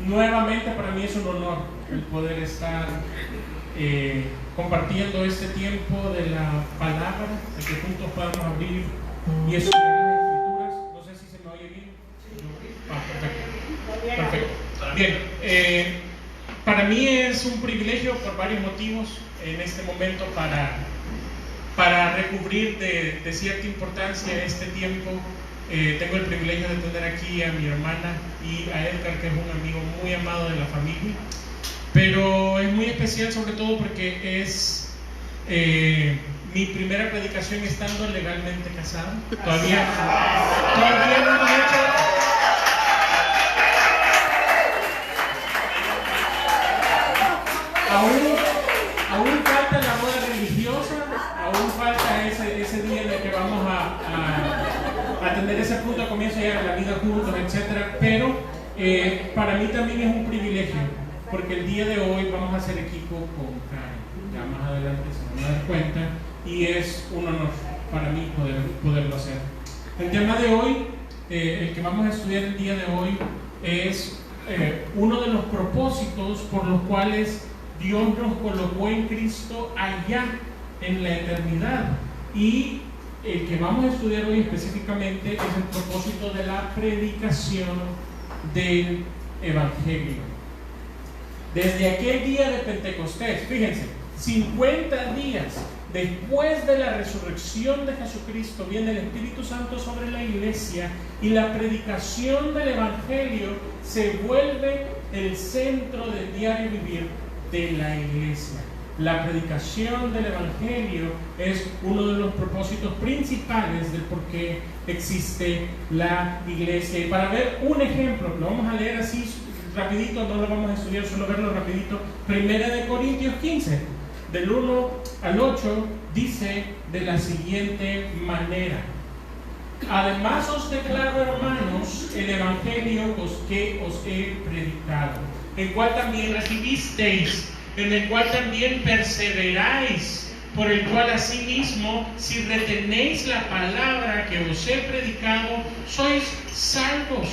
Nuevamente para mí es un honor el poder estar compartiendo este tiempo de la palabra, de que juntos podamos abrir y estudiar las escrituras. No sé si se me oye bien. Perfecto. Bien, para mí es un privilegio por varios motivos en este momento para recubrir de cierta importancia este tiempo. Tengo el privilegio de tener aquí a mi hermana y a Edgar, que es un amigo muy amado de la familia, pero es muy especial sobre todo porque es mi primera predicación estando legalmente casado. Todavía no lo he hecho. Aún falta la boda religiosa, aún falta ese día en el que vamos a tener ese punto de comienzo ya de la vida juntos, etc. Pero para mí también es un privilegio, porque el día de hoy vamos a hacer equipo con Karen. Ya más adelante se van a dar cuenta, y es un honor para mí poderlo hacer. El tema de hoy, el que vamos a estudiar el día de hoy, es uno de los propósitos por los cuales Dios nos colocó en Cristo allá en la eternidad. Y el que vamos a estudiar hoy específicamente es el propósito de la predicación del Evangelio. Desde aquel día de Pentecostés, fíjense, 50 días después de la resurrección de Jesucristo, viene el Espíritu Santo sobre la iglesia y la predicación del Evangelio se vuelve el centro del diario vivir de la iglesia. La predicación del Evangelio es uno de los propósitos principales del por qué existe la iglesia. Y para ver un ejemplo, lo vamos a leer así rapidito, no lo vamos a estudiar, solo verlo rapidito. 1 Corintios 15, del 1 al 8, dice de la siguiente manera: además os declaro, hermanos, el Evangelio que os he predicado, el cual también recibisteis, en el cual también perseveráis, por el cual asimismo, si retenéis la palabra que os he predicado, sois salvos,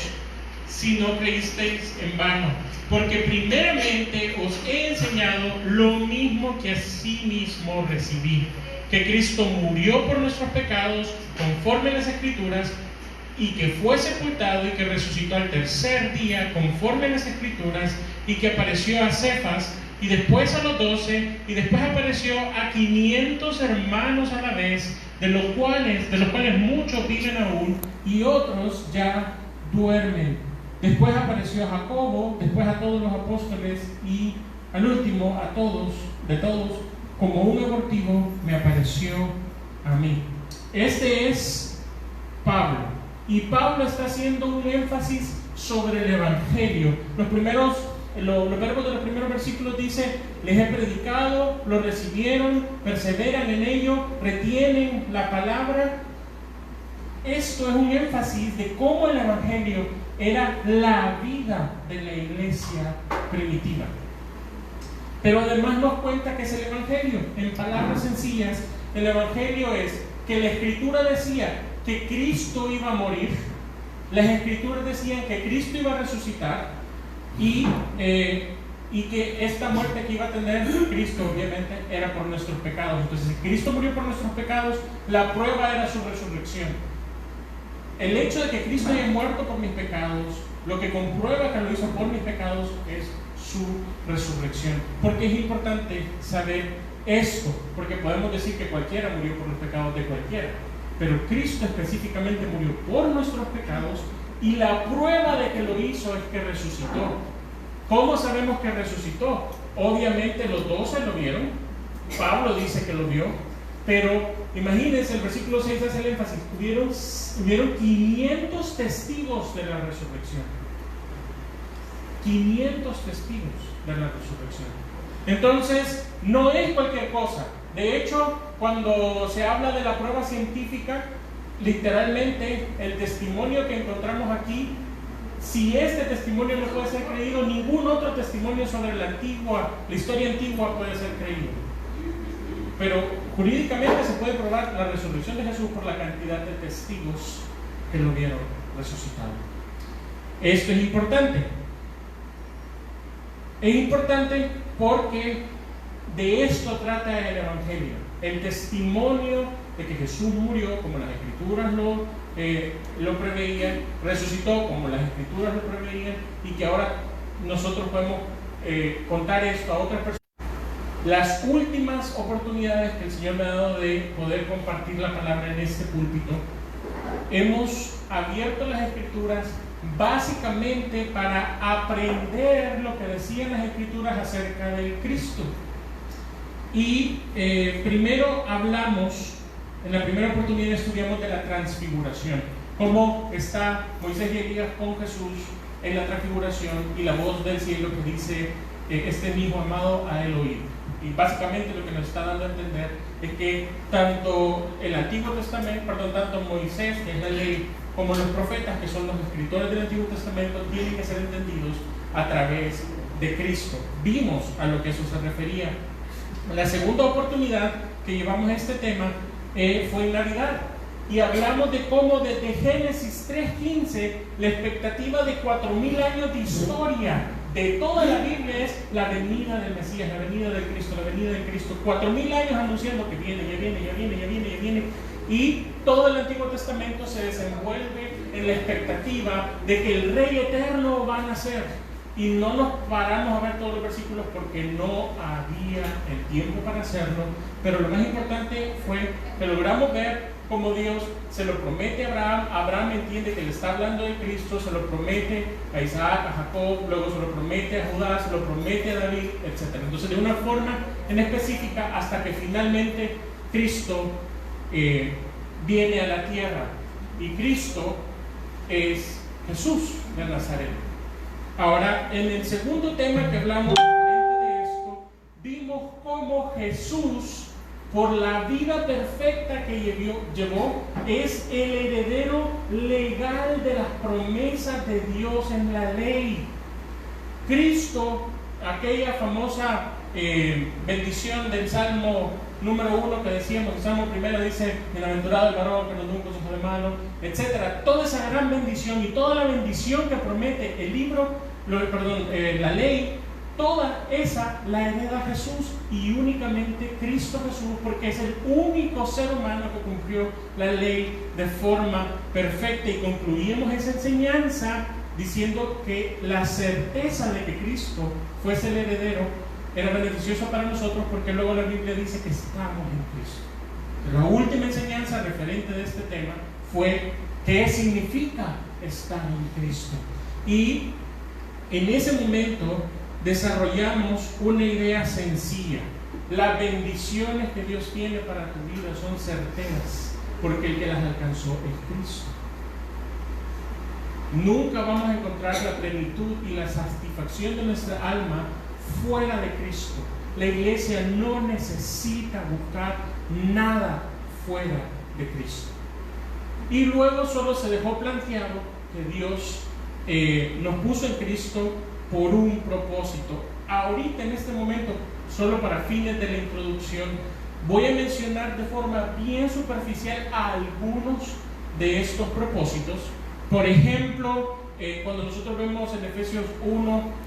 si no creísteis en vano. Porque primeramente os he enseñado lo mismo que asimismo recibí, que Cristo murió por nuestros pecados, conforme a las Escrituras, y que fue sepultado y que resucitó al tercer día, conforme a las Escrituras, y que apareció a Cefas, y después a los 12, y después apareció a 500 hermanos a la vez, de los cuales muchos viven aún, y otros ya duermen. Después apareció a Jacobo, después a todos los apóstoles, y al último a todos, como un abortivo, me apareció a mí. Este es Pablo, y Pablo está haciendo un énfasis sobre el Evangelio. Los verbos de los primeros versículos dice: les he predicado, lo recibieron, perseveran en ello, retienen la palabra. Esto es un énfasis de cómo el Evangelio era la vida de la iglesia primitiva. Pero además nos cuenta que es el Evangelio. En palabras sencillas, el Evangelio es que la Escritura decía que Cristo iba a morir, las Escrituras decían que Cristo iba a resucitar, y que esta muerte que iba a tener Cristo obviamente era por nuestros pecados. Entonces, si Cristo murió por nuestros pecados, la prueba era su resurrección. El hecho de que Cristo haya muerto por mis pecados, lo que comprueba que lo hizo por mis pecados, es su resurrección. Porque es importante saber esto, porque podemos decir que cualquiera murió por los pecados de cualquiera, pero Cristo específicamente murió por nuestros pecados, y la prueba de que lo hizo es que resucitó. ¿Cómo sabemos que resucitó? Obviamente los 12 lo vieron, Pablo dice que lo vio, pero imagínense, el versículo 6 hace el énfasis: hubieron 500 testigos de la resurrección. 500 testigos de la resurrección. Entonces, no es cualquier cosa. De hecho, cuando se habla de la prueba científica, literalmente el testimonio que encontramos aquí, si este testimonio no puede ser creído, ningún otro testimonio sobre la historia antigua puede ser creído. Pero jurídicamente se puede probar la resurrección de Jesús por la cantidad de testigos que lo vieron resucitado. Esto es importante. Es importante porque de esto trata el Evangelio, el testimonio de que Jesús murió como las Escrituras lo preveían, resucitó como las Escrituras lo preveían, y que ahora nosotros podemos contar esto a otras personas. Las últimas oportunidades que el Señor me ha dado de poder compartir la palabra en este púlpito, hemos abierto las Escrituras básicamente para aprender lo que decían las Escrituras acerca del Cristo. Y primero hablamos, en la primera oportunidad estudiamos de la transfiguración, cómo está Moisés y Elías con Jesús en la transfiguración y la voz del cielo que dice, este es mi hijo amado, a él oíd. Y básicamente lo que nos está dando a entender es que tanto el Antiguo Testamento, tanto Moisés, que es la ley, como los profetas, que son los escritores del Antiguo Testamento, tienen que ser entendidos a través de Cristo. Vimos a lo que eso se refería. La segunda oportunidad que llevamos a este tema fue en Navidad, y hablamos de cómo desde Génesis 3:15 la expectativa de 4000 años de historia de toda la Biblia es la venida del Mesías, la venida del Cristo, la venida del Cristo. 4000 años anunciando que viene, ya viene, ya viene, ya viene, ya viene. Y todo el Antiguo Testamento se desenvuelve en la expectativa de que el Rey Eterno va a nacer. Y no nos paramos a ver todos los versículos porque no había el tiempo para hacerlo. Pero lo más importante fue que logramos ver cómo Dios se lo promete a Abraham. Abraham entiende que le está hablando de Cristo, se lo promete a Isaac, a Jacob, luego se lo promete a Judá, se lo promete a David, etc. Entonces, de una forma en específica, hasta que finalmente Cristo viene a la tierra. Y Cristo es Jesús de Nazaret. Ahora, en el segundo tema que hablamos de esto, vimos cómo Jesús, por la vida perfecta que llevó, es el heredero legal de las promesas de Dios en la ley. Cristo, aquella famosa bendición del Salmo número 1 que decíamos, el Salmo primero dice, bienaventurado el varón que no tuvo consejo de malo, etc. Toda esa gran bendición y toda la bendición que promete la ley, toda esa la hereda Jesús, y únicamente Cristo Jesús, porque es el único ser humano que cumplió la ley de forma perfecta. Y concluimos esa enseñanza diciendo que la certeza de que Cristo fuese el heredero era beneficiosa para nosotros, porque luego la Biblia dice que estamos en Cristo. Pero la última enseñanza referente de este tema fue qué significa estar en Cristo. Y en ese momento desarrollamos una idea sencilla. Las bendiciones que Dios tiene para tu vida son certeras, porque el que las alcanzó es Cristo. Nunca vamos a encontrar la plenitud y la satisfacción de nuestra alma fuera de Cristo. La iglesia no necesita buscar nada fuera de Cristo. Y luego solo se dejó planteado que Dios nos puso en Cristo por un propósito. Ahorita, en este momento, solo para fines de la introducción, voy a mencionar de forma bien superficial algunos de estos propósitos. Por ejemplo, cuando nosotros vemos en Efesios 1,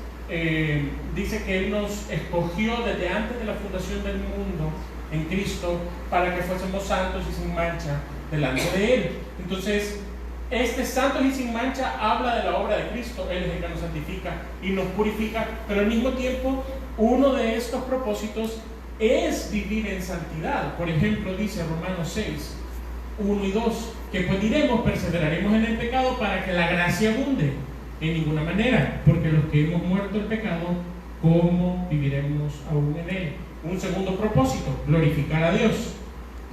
dice que Él nos escogió desde antes de la fundación del mundo en Cristo para que fuésemos santos y sin mancha delante de Él. Entonces, este santos y sin mancha habla de la obra de Cristo. Él es el que nos santifica y nos purifica, pero al mismo tiempo uno de estos propósitos es vivir en santidad. Por ejemplo, dice Romanos 6, 1 y 2, que pues diremos, perseveraremos en el pecado para que la gracia abunde. En ninguna manera, porque los que hemos muerto el pecado, ¿cómo viviremos aún en él? Un segundo propósito, glorificar a Dios.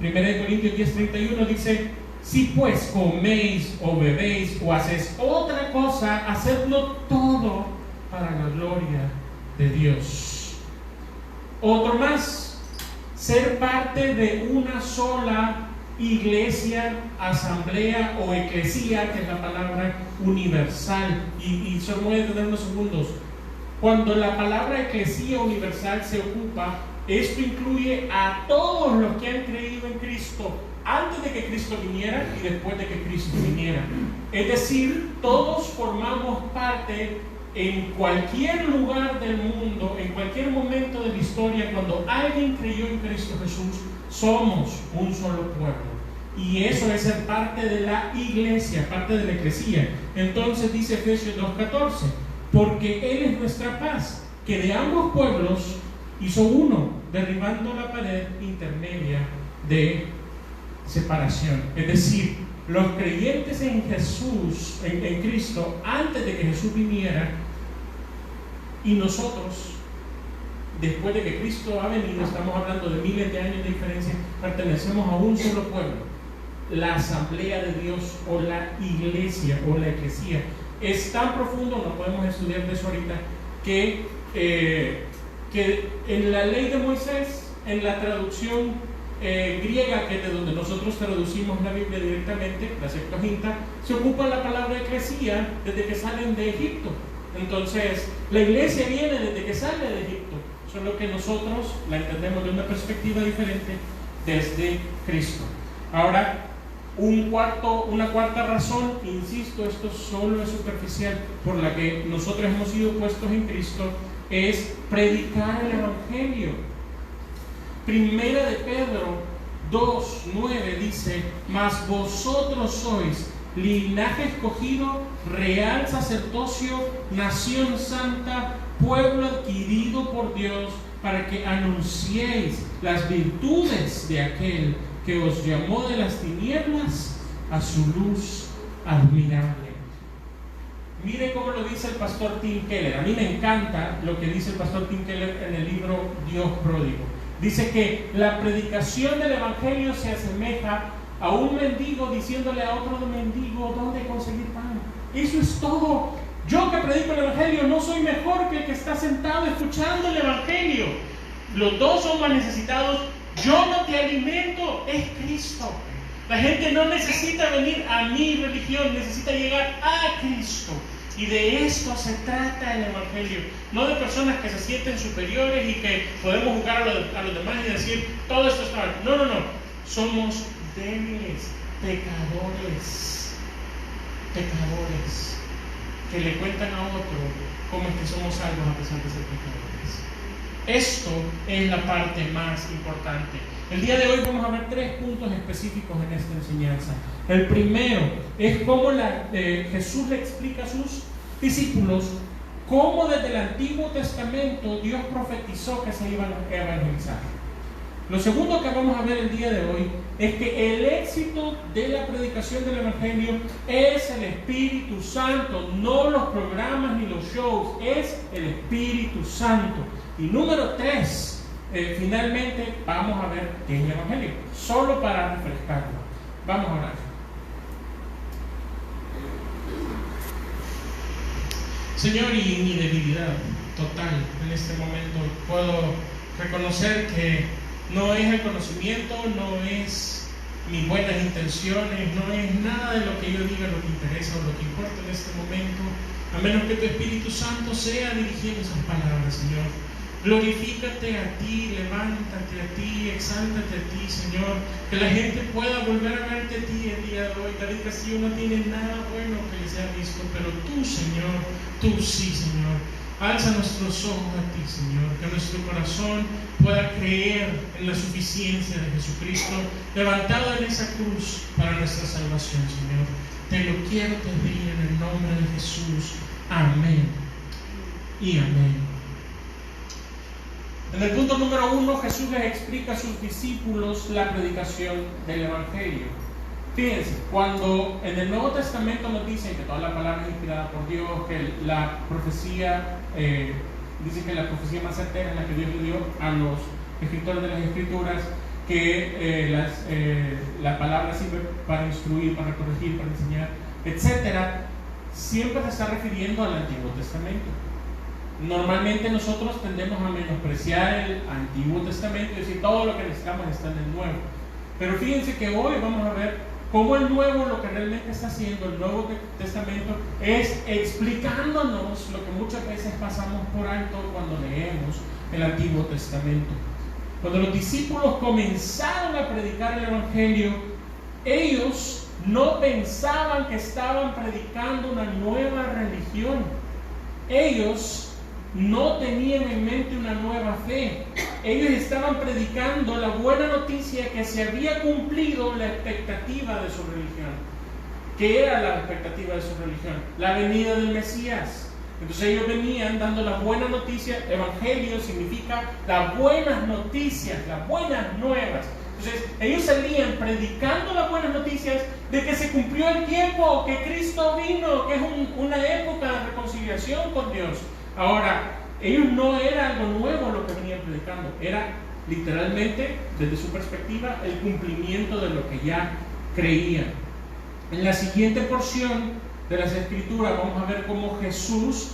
1 Corintios 10:31 dice, si pues coméis o bebéis o hacéis otra cosa, hacedlo todo para la gloria de Dios. Otro más, ser parte de una sola iglesia, asamblea o eclesía, que es la palabra universal. Y solo voy a detener unos segundos. Cuando la palabra eclesía universal se ocupa, esto incluye a todos los que han creído en Cristo antes de que Cristo viniera y después de que Cristo viniera. Es decir, todos formamos parte en cualquier lugar del mundo, en cualquier momento de la historia, cuando alguien creyó en Cristo Jesús, somos un solo pueblo. Y eso es ser parte de la iglesia, parte de la eclesía. Entonces dice Efesios 2:14, porque Él es nuestra paz, que de ambos pueblos hizo uno, derribando la pared intermedia de separación. Es decir, los creyentes en Jesús, en Cristo, antes de que Jesús viniera, y nosotros, después de que Cristo ha venido, estamos hablando de miles de años de diferencia, pertenecemos a un solo pueblo, la asamblea de Dios, o la iglesia, o la eclesía. Es tan profundo, no podemos estudiar de eso ahorita, que en la ley de Moisés, en la traducción griega, que es de donde nosotros traducimos la Biblia directamente, la Septuaginta, se ocupa la palabra eclesía desde que salen de Egipto. Entonces, la iglesia viene desde que sale de Egipto, solo que nosotros la entendemos de una perspectiva diferente desde Cristo. Ahora, una cuarta razón, insisto, esto solo es superficial, por la que nosotros hemos sido puestos en Cristo, es predicar el Evangelio. Primera de Pedro 2:9 dice: mas vosotros sois linaje escogido, real sacerdocio, nación santa, pueblo adquirido por Dios, para que anunciéis las virtudes de aquel que os llamó de las tinieblas a su luz admirable. Mire cómo lo dice el pastor Tim Keller. A mí me encanta lo que dice el pastor Tim Keller en el libro Dios Pródigo. Dice que la predicación del Evangelio se asemeja a un mendigo diciéndole a otro mendigo dónde conseguir pan. Eso es todo. Yo que predico el Evangelio no soy mejor que el que está sentado escuchando el Evangelio. Los dos son más necesitados. Yo no te alimento, es Cristo. La gente no necesita venir a mi religión, necesita llegar a Cristo. Y de esto se trata el Evangelio. No de personas que se sienten superiores y que podemos juzgar a los demás y decir todo esto está mal. No, no, no. Somos débiles, pecadores, que le cuentan a otro cómo es que somos salvos a pesar de ser pecadores. Esto es la parte más importante. El día de hoy vamos a ver 3 puntos específicos en esta enseñanza. El primero es cómo Jesús le explica a sus discípulos cómo desde el Antiguo Testamento Dios profetizó que se iban a evangelizar. Lo segundo que vamos a ver el día de hoy es que el éxito de la predicación del Evangelio es el Espíritu Santo, no los programas ni los shows, es el Espíritu Santo. Y número 3, finalmente vamos a ver qué es el Evangelio, solo para refrescarlo. Vamos a orar. Señor, y mi debilidad total en este momento, puedo reconocer que no es el conocimiento, no es mis buenas intenciones, no es nada de lo que yo diga lo que interesa o lo que importa en este momento, a menos que tu Espíritu Santo sea dirigiendo esas palabras, Señor. Glorifícate a ti, levántate a ti, exáltate a ti, Señor, que la gente pueda volver a verte a ti el día de hoy. David Castillo no tiene nada bueno que les haya visto, pero tú, Señor, tú sí, Señor. Alza nuestros ojos a ti, Señor, que nuestro corazón pueda creer en la suficiencia de Jesucristo, levantado en esa cruz para nuestra salvación, Señor. Te lo quiero pedir en el nombre de Jesús. Amén y amén. En el punto número 1, Jesús les explica a sus discípulos la predicación del Evangelio. Fíjense, cuando en el Nuevo Testamento nos dicen que toda la palabra es inspirada por Dios, que la profecía, dice que la profecía más certera es la que Dios le dio a los escritores de las Escrituras, que la palabra sirve para instruir, para corregir, para enseñar, etc., siempre se está refiriendo al Antiguo Testamento. Normalmente nosotros tendemos a menospreciar el Antiguo Testamento y decir todo lo que necesitamos está en el Nuevo. Pero fíjense que hoy vamos a ver cómo el Nuevo, lo que realmente está haciendo el Nuevo Testamento, es explicándonos lo que muchas veces pasamos por alto cuando leemos el Antiguo Testamento. Cuando los discípulos comenzaron a predicar el Evangelio, ellos no pensaban que estaban predicando una nueva religión. ellos no tenían en mente una nueva fe. Ellos estaban predicando la buena noticia que se había cumplido la expectativa de su religión. ¿Qué era la expectativa de su religión? La venida del Mesías. Entonces ellos venían dando la buena noticia. Evangelio significa las buenas noticias, las buenas nuevas. Entonces ellos salían predicando las buenas noticias de que se cumplió el tiempo, que Cristo vino, que es una época de reconciliación con Dios. Ahora, ellos no era algo nuevo lo que venían predicando, era literalmente, desde su perspectiva, el cumplimiento de lo que ya creían. En la siguiente porción de las Escrituras vamos a ver cómo Jesús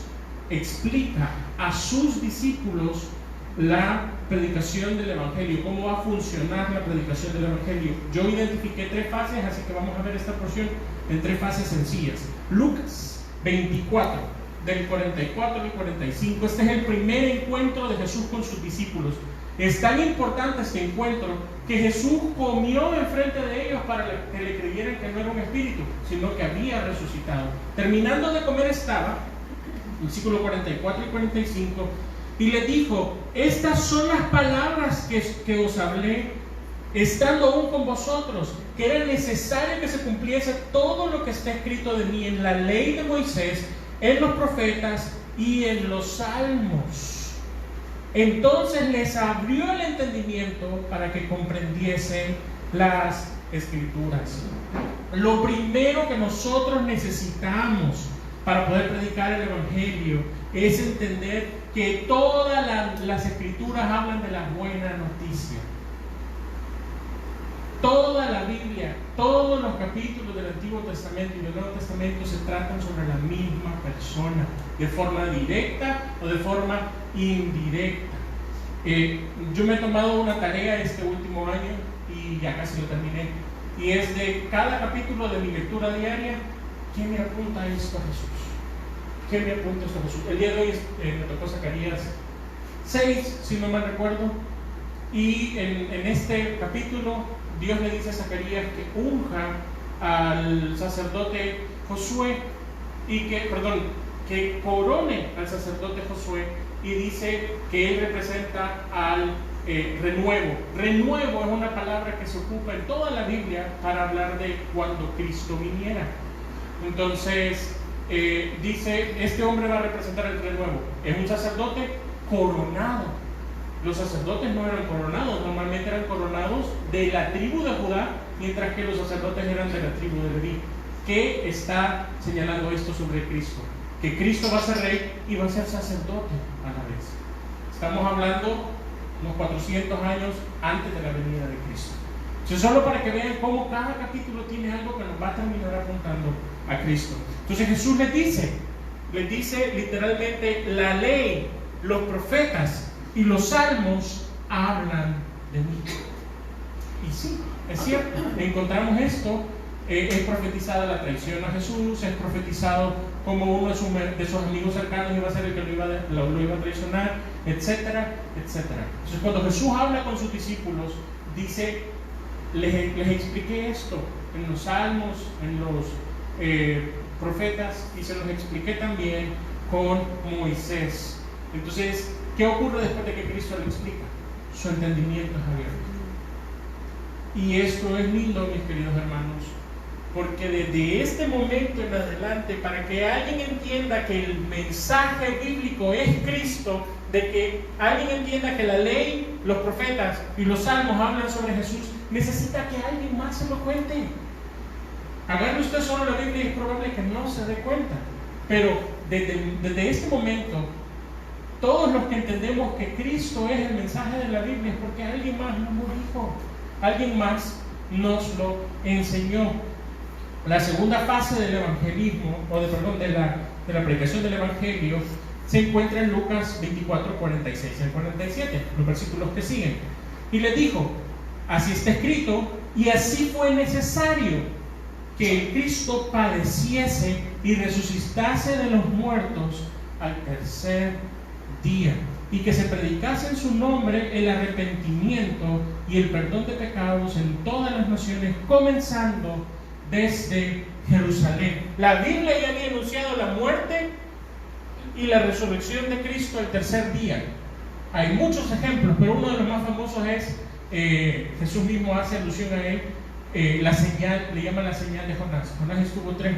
explica a sus discípulos la predicación del Evangelio, cómo va a funcionar la predicación del Evangelio. Yo identifiqué 3 fases, así que vamos a ver esta porción en 3 fases sencillas. Lucas 24, del 44 al 45. Este es el primer encuentro de Jesús con sus discípulos. Es tan importante este encuentro que Jesús comió enfrente de ellos para que le creyeran que no era un espíritu, sino que había resucitado. Terminando de comer estaba, versículo 44 y 45, y le dijo: estas son las palabras que os hablé, estando aún con vosotros, que era necesario que se cumpliese todo lo que está escrito de mí en la ley de Moisés, en los profetas y en los salmos. Entonces les abrió el entendimiento para que comprendiesen las Escrituras. Lo primero que nosotros necesitamos para poder predicar el Evangelio es entender que todas las Escrituras hablan de la buena noticia. Toda la Biblia, todos los capítulos del Antiguo Testamento y del Nuevo Testamento se tratan sobre la misma persona, de forma directa o de forma indirecta. Yo me he tomado una tarea este último año y ya casi lo terminé, y es de cada capítulo de mi lectura diaria: ¿qué me apunta esto a Jesús? ¿Qué me apunta esto a Jesús? El día de hoy me tocó Zacarías 6, si no mal recuerdo, y en este capítulo Dios le dice a Zacarías que unja al sacerdote Josué que corone al sacerdote Josué, y dice que él representa al renuevo. Renuevo es una palabra que se ocupa en toda la Biblia para hablar de cuando Cristo viniera. Entonces dice: este hombre va a representar el renuevo. Es un sacerdote coronado. Los sacerdotes no eran coronados, normalmente eran coronados de la tribu de Judá, mientras que los sacerdotes eran de la tribu de Leví. ¿Qué está señalando esto sobre Cristo? Que Cristo va a ser rey y va a ser sacerdote a la vez. Estamos hablando unos 400 años antes de la venida de Cristo. Entonces, solo para que vean cómo cada capítulo tiene algo que nos va a terminar apuntando a Cristo. Entonces Jesús les dice literalmente: la ley, los profetas y los salmos hablan de mí. Y sí, es cierto, encontramos esto. Es profetizada la traición a Jesús, es profetizado como uno de sus amigos cercanos iba a ser el que lo iba a traicionar, etcétera, etcétera. Entonces, cuando Jesús habla con sus discípulos, dice: les expliqué esto en los salmos, en los profetas, y se los expliqué también con Moisés. Entonces, ¿qué ocurre después de que Cristo lo explica? Su entendimiento es abierto. Y esto es lindo, mis queridos hermanos, porque desde este momento en adelante, para que alguien entienda que el mensaje bíblico es Cristo, de que alguien entienda que la ley, los profetas y los salmos hablan sobre Jesús, necesita que alguien más se lo cuente. Agarre usted solo la Biblia y es probable que no se dé cuenta, pero desde este momento, todos los que entendemos que Cristo es el mensaje de la Biblia es porque alguien más nos lo dijo, alguien más nos lo enseñó. La segunda fase del evangelismo, de la predicación del Evangelio, se encuentra en Lucas 24, 46 al 47, los versículos que siguen. Y les dijo: así está escrito, y así fue necesario que el Cristo padeciese y resucitase de los muertos al tercer día, y que se predicase en su nombre el arrepentimiento y el perdón de pecados en todas las naciones, comenzando desde Jerusalén. La Biblia ya había anunciado la muerte, y la resurrección de Cristo el tercer día. Hay muchos ejemplos, pero uno de los más famosos es, Jesús mismo hace alusión a él, la señal, le llama la señal de Jonás. Jonás estuvo 3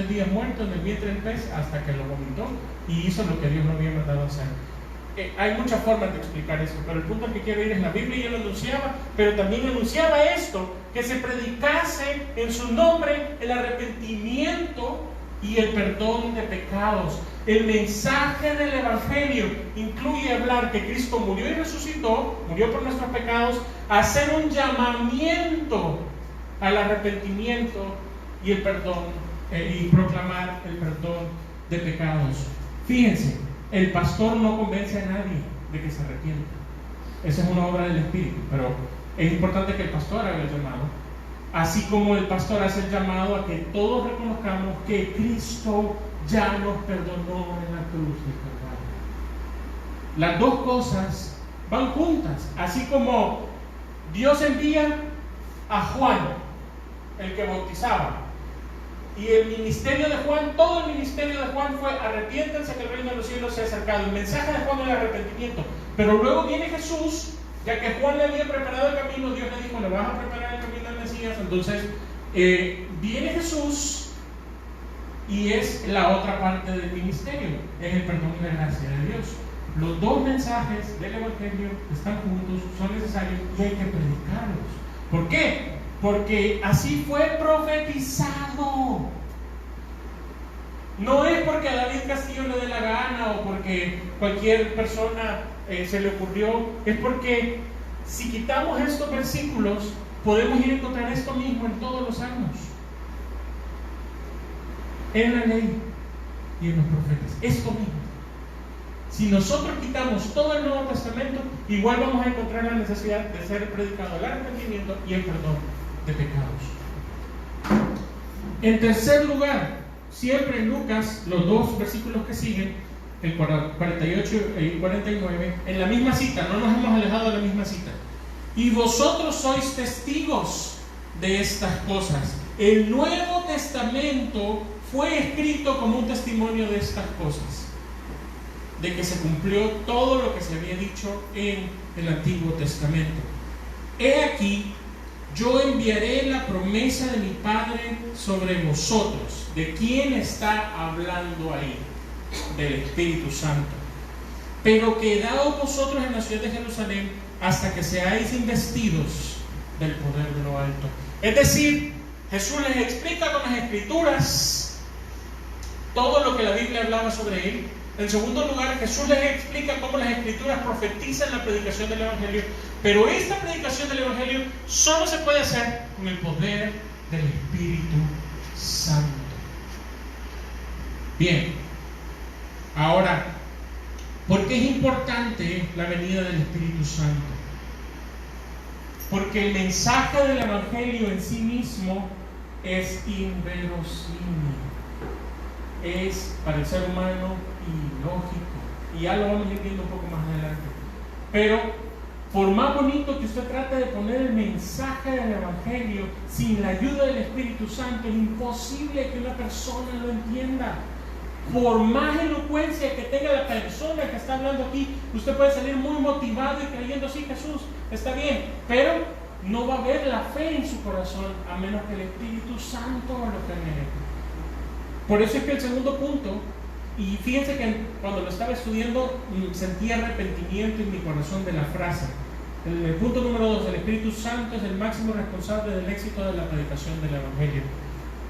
días muerto en el vientre del pez hasta que lo vomitó y hizo lo que Dios no había mandado hacer. Hay muchas formas de explicar esto, pero el punto al que quiero ir es: la Biblia ya lo anunciaba, pero también anunciaba esto, que se predicase en su nombre el arrepentimiento y el perdón de pecados. El mensaje del Evangelio incluye hablar que Cristo murió y resucitó, murió por nuestros pecados, hacer un llamamiento al arrepentimiento y el perdón, y proclamar el perdón de pecados. Fíjense, el pastor no convence a nadie de que se arrepienta. Esa es una obra del Espíritu, pero es importante que el pastor haga el llamado, así como el pastor hace el llamado a que todos reconozcamos que Cristo ya nos perdonó en la cruz del Calvario. Las dos cosas van juntas, así como Dios envía a Juan, el que bautizaba, y el ministerio de Juan, todo el ministerio de Juan fue: arrepiéntanse que el reino de los cielos se ha acercado. El mensaje de Juan era el arrepentimiento, pero luego viene Jesús, ya que Juan le había preparado el camino. Dios le dijo: le vas a preparar el camino al Mesías. Entonces viene Jesús y es la otra parte del ministerio, es el perdón y la gracia de Dios. Los dos mensajes del Evangelio están juntos, son necesarios y hay que predicarlos. ¿Por qué? Porque así fue profetizado. No es porque a David Castillo le dé la gana o porque cualquier persona se le ocurrió. Es porque si quitamos estos versículos, podemos ir a encontrar esto mismo en todos los salmos, en la ley y en los profetas. Esto mismo. Si nosotros quitamos todo el Nuevo Testamento, igual vamos a encontrar la necesidad de ser predicado el arrepentimiento y el perdón de pecados. En tercer lugar, siempre en Lucas, los dos versículos que siguen, el 48 y 49, en la misma cita, no nos hemos alejado de la misma cita. Y vosotros sois testigos de estas cosas. El Nuevo Testamento fue escrito como un testimonio de estas cosas, de que se cumplió todo lo que se había dicho en el Antiguo Testamento. He aquí, yo enviaré la promesa de mi Padre sobre vosotros. ¿De quién está hablando ahí? Del Espíritu Santo. Pero quedaos vosotros en la ciudad de Jerusalén hasta que seáis investidos del poder de lo alto. Es decir, Jesús les explica con las Escrituras todo lo que la Biblia hablaba sobre él. En segundo lugar, Jesús les explica cómo las Escrituras profetizan la predicación del Evangelio. Pero esta predicación del Evangelio solo se puede hacer con el poder del Espíritu Santo. Bien, ahora, ¿por qué es importante la venida del Espíritu Santo? Porque el mensaje del Evangelio en sí mismo es inverosímil. Es para el ser humano ilógico. Y ya lo vamos a ir viendo un poco más adelante. Pero por más bonito que usted trate de poner el mensaje del Evangelio, sin la ayuda del Espíritu Santo es imposible que una persona lo entienda. Por más elocuencia que tenga la persona que está hablando aquí, usted puede salir muy motivado y creyendo: sí, Jesús, está bien, pero no va a haber la fe en su corazón a menos que el Espíritu Santo lo genere. Por eso es que el segundo punto, y fíjense que cuando lo estaba estudiando sentía arrepentimiento en mi corazón de la frase. El punto número 2, el Espíritu Santo es el máximo responsable del éxito de la predicación del Evangelio.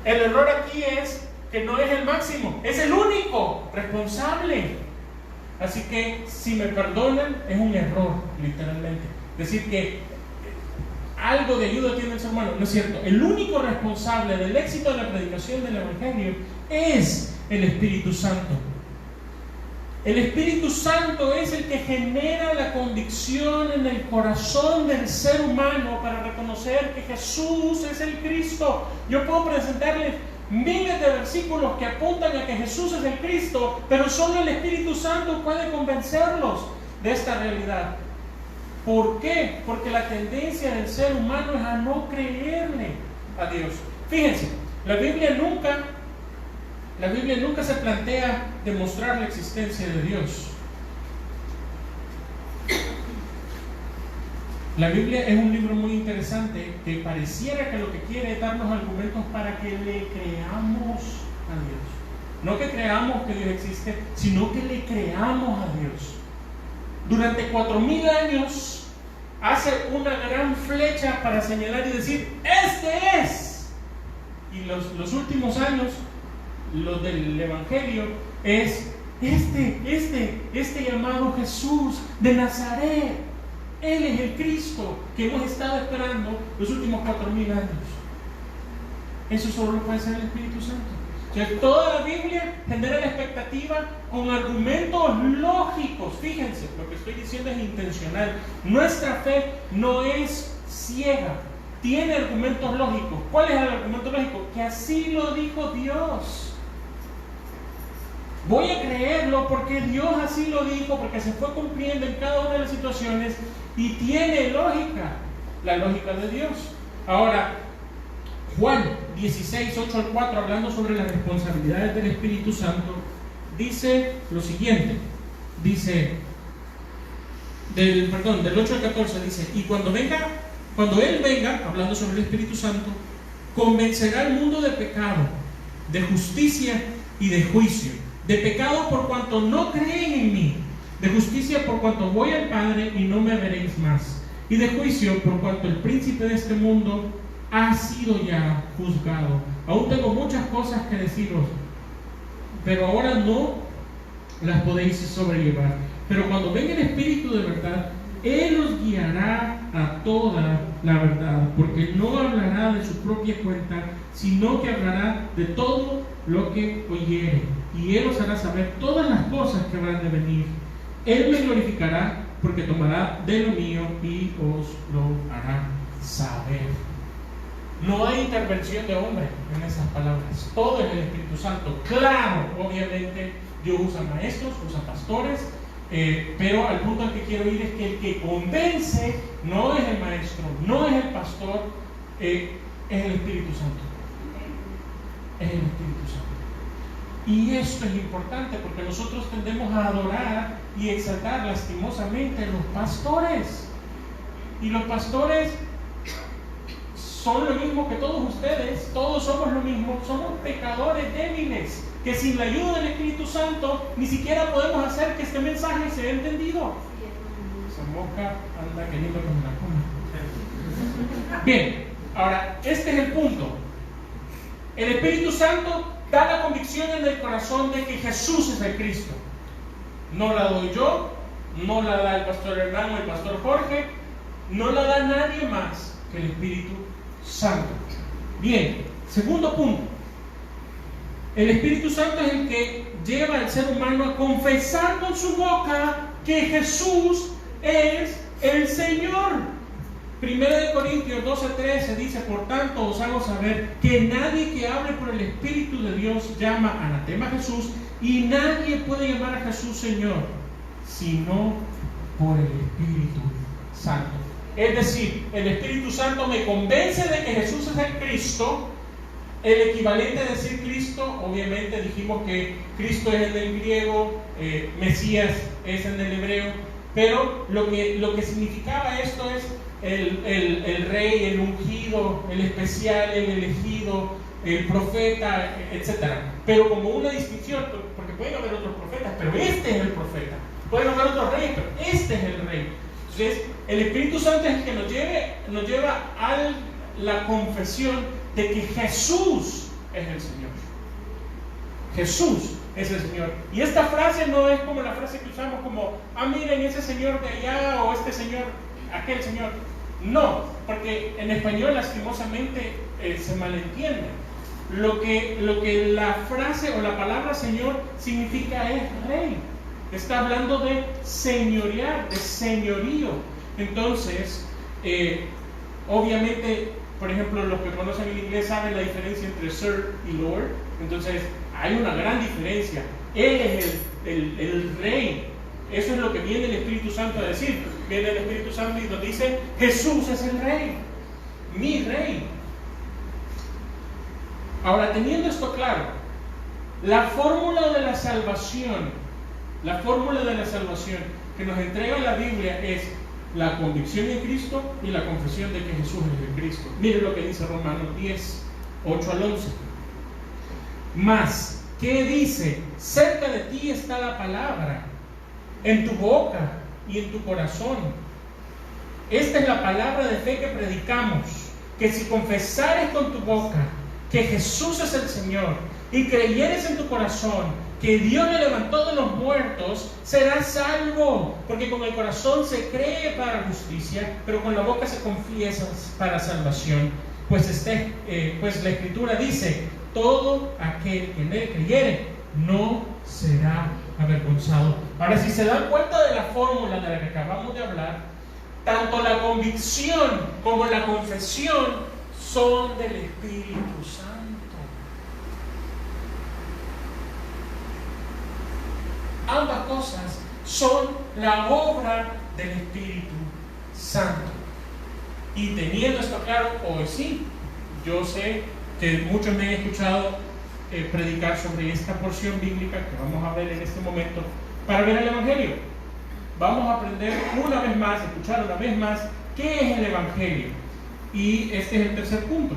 El error aquí es que no es el máximo, es el único responsable. Así que si me perdonan, es un error, literalmente. Decir que algo de ayuda tiene el ser humano, no es cierto. El único responsable del éxito de la predicación del Evangelio es el Espíritu Santo. El Espíritu Santo es el que genera la convicción en el corazón del ser humano para reconocer que Jesús es el Cristo. Yo puedo presentarles miles de versículos que apuntan a que Jesús es el Cristo, pero solo el Espíritu Santo puede convencerlos de esta realidad. ¿Por qué? Porque la tendencia del ser humano es a no creerle a Dios. Fíjense, la Biblia nunca La Biblia nunca se plantea demostrar la existencia de Dios. La Biblia es un libro muy interesante que pareciera que lo que quiere es darnos argumentos para que le creamos a Dios. No que creamos que Dios existe, sino que le creamos a Dios. Durante 4000 años hace una gran flecha para señalar y decir, este es. Y los últimos años, los del Evangelio, es este llamado Jesús de Nazaret. Él es el Cristo que hemos estado esperando los últimos 4000 años. Eso solo lo puede hacer el Espíritu Santo. O sea, toda la Biblia genera la expectativa con argumentos lógicos. Fíjense, lo que estoy diciendo es intencional. Nuestra fe no es ciega, tiene argumentos lógicos. ¿Cuál es el argumento lógico? Que así lo dijo Dios. Voy a creerlo porque Dios así lo dijo, porque se fue cumpliendo en cada una de las situaciones y tiene lógica, la lógica de Dios. Ahora, Juan 16, 8 al 4, hablando sobre las responsabilidades del Espíritu Santo, dice lo siguiente, dice, del 8 al 14, dice, y cuando Él venga, hablando sobre el Espíritu Santo, convencerá al mundo de pecado, de justicia y de juicio. De pecado por cuanto no creen en mí, de justicia por cuanto voy al Padre y no me veréis más, y de juicio por cuanto el príncipe de este mundo ha sido ya juzgado. Aún tengo muchas cosas que deciros, pero ahora no las podéis sobrellevar. Pero cuando venga el Espíritu de verdad, Él os guiará a toda la verdad, porque no hablará de su propia cuenta, sino que hablará de todo lo que oyere, y Él os hará saber todas las cosas que habrán de venir. Él me glorificará, porque tomará de lo mío y os lo hará saber. No hay intervención de hombre en esas palabras. Todo es el Espíritu Santo. Claro, obviamente Dios usa maestros, usa pastores, pero al punto al que quiero ir es que el que convence no es el maestro, no es el pastor, es el Espíritu Santo. Es el Espíritu Santo. Y esto es importante porque nosotros tendemos a adorar y exaltar lastimosamente a los pastores. Y los pastores son lo mismo que todos ustedes, todos somos lo mismo, somos pecadores débiles, que sin la ayuda del Espíritu Santo ni siquiera podemos hacer que este mensaje sea entendido. Esa mosca anda queriendo que me la coma. Bien, ahora, este es el punto. El Espíritu Santo da la convicción en el corazón de que Jesús es el Cristo. No la doy yo, no la da el pastor Hernán o el pastor Jorge, no la da nadie más que el Espíritu Santo. Bien, segundo punto. El Espíritu Santo es el que lleva al ser humano a confesar con su boca que Jesús es el Señor. 1 Corintios 12:13 dice, por tanto os hago saber que nadie que hable por el Espíritu de Dios llama anatema a Jesús, y nadie puede llamar a Jesús Señor, sino por el Espíritu Santo. Es decir, el Espíritu Santo me convence de que Jesús es el Cristo. El equivalente a decir Cristo, obviamente dijimos que Cristo es en el griego, Mesías es en el hebreo, pero lo que significaba esto es el rey, el ungido, el especial, el elegido, el profeta, etc. Pero como una distinción, porque pueden haber otros profetas, pero este es el profeta. Pueden haber otros reyes, pero este es el rey. Entonces, el Espíritu Santo es el que nos lleva a la confesión de que Jesús es el Señor. Jesús es el Señor. Y esta frase no es como la frase que usamos como, miren ese señor de allá o este señor, aquel señor. No, porque en español lastimosamente se malentiende. Lo que la frase o la palabra Señor significa es rey. Está hablando de señorear, de señorío. Entonces, obviamente, por ejemplo, los que conocen el inglés saben la diferencia entre Sir y Lord. Entonces, hay una gran diferencia. Él es el rey. Eso es lo que viene el Espíritu Santo a decir. Viene el Espíritu Santo y nos dice, Jesús es el rey, mi rey. Ahora, teniendo esto claro, La fórmula de la salvación que nos entrega la Biblia es la convicción en Cristo y la confesión de que Jesús es el Cristo. Mire lo que dice Romanos 10, 8 al 11. Mas, ¿qué dice? Cerca de ti está la palabra, en tu boca y en tu corazón. Esta es la palabra de fe que predicamos, que si confesares con tu boca que Jesús es el Señor y creyeres en tu corazón que Dios le levantó de los muertos, serás salvo, porque con el corazón se cree para justicia, pero con la boca se confiesa para salvación. Pues la Escritura dice: todo aquel que en él creyere no será avergonzado. Ahora, si se dan cuenta de la fórmula de la que acabamos de hablar, tanto la convicción como la confesión son del Espíritu Santo. Ambas cosas son la obra del Espíritu Santo. Y teniendo esto claro, hoy sí, yo sé que muchos me han escuchado predicar sobre esta porción bíblica que vamos a ver en este momento para ver el Evangelio. Vamos a aprender una vez más, escuchar una vez más qué es el Evangelio. Y este es el tercer punto.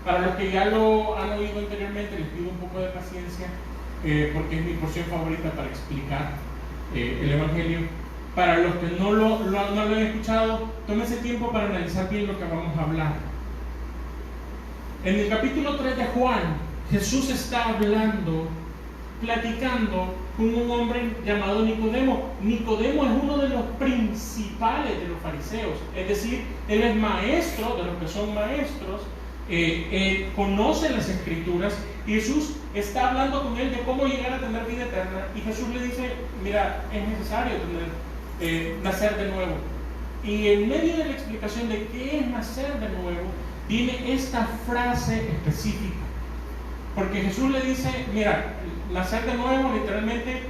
Para los que ya lo han oído anteriormente, les pido un poco de paciencia, porque es mi porción favorita para explicar el Evangelio. Para los que no lo han escuchado, tómense tiempo para analizar bien lo que vamos a hablar. En el capítulo 3 de Juan, Jesús está hablando, platicando con un hombre llamado Nicodemo. Nicodemo es uno de los principales de los fariseos, es decir, él es maestro de los que son maestros, conoce las Escrituras, y Jesús está hablando con él de cómo llegar a tener vida eterna, y Jesús le dice: mira, es necesario nacer de nuevo. Y en medio de la explicación de qué es nacer de nuevo, viene esta frase específica, porque Jesús le dice: mira, nacer de nuevo literalmente